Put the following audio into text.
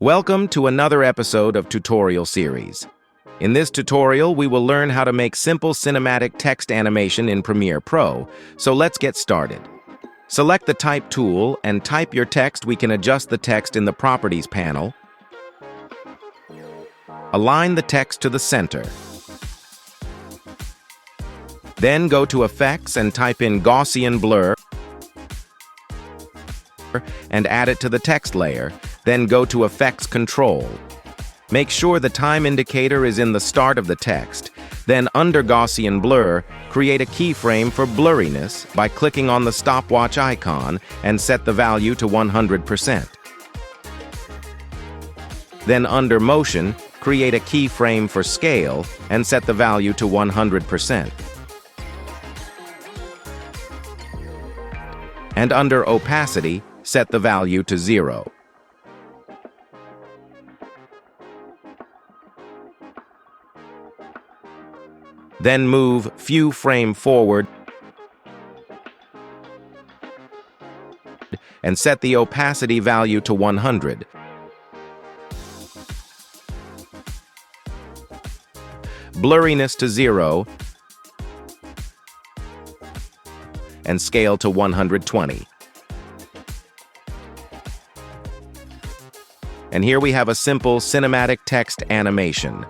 Welcome to another episode of Tutorial Series. In this tutorial, we will learn how to make simple cinematic text animation in Premiere Pro, so let's get started. Select the Type tool and type your text. We can adjust the text in the Properties panel. Align the text to the center. Then go to Effects and type in Gaussian Blur and add it to the text layer. Then go to Effects Control. Make sure the time indicator is in the start of the text. Then under Gaussian Blur, create a keyframe for blurriness by clicking on the stopwatch icon and set the value to 100%. Then under Motion, create a keyframe for scale and set the value to 100%. And under Opacity, set the value to 0. Then move few frame forward and set the opacity value to 100. Blurriness to 0 and scale to 120. And here we have a simple cinematic text animation.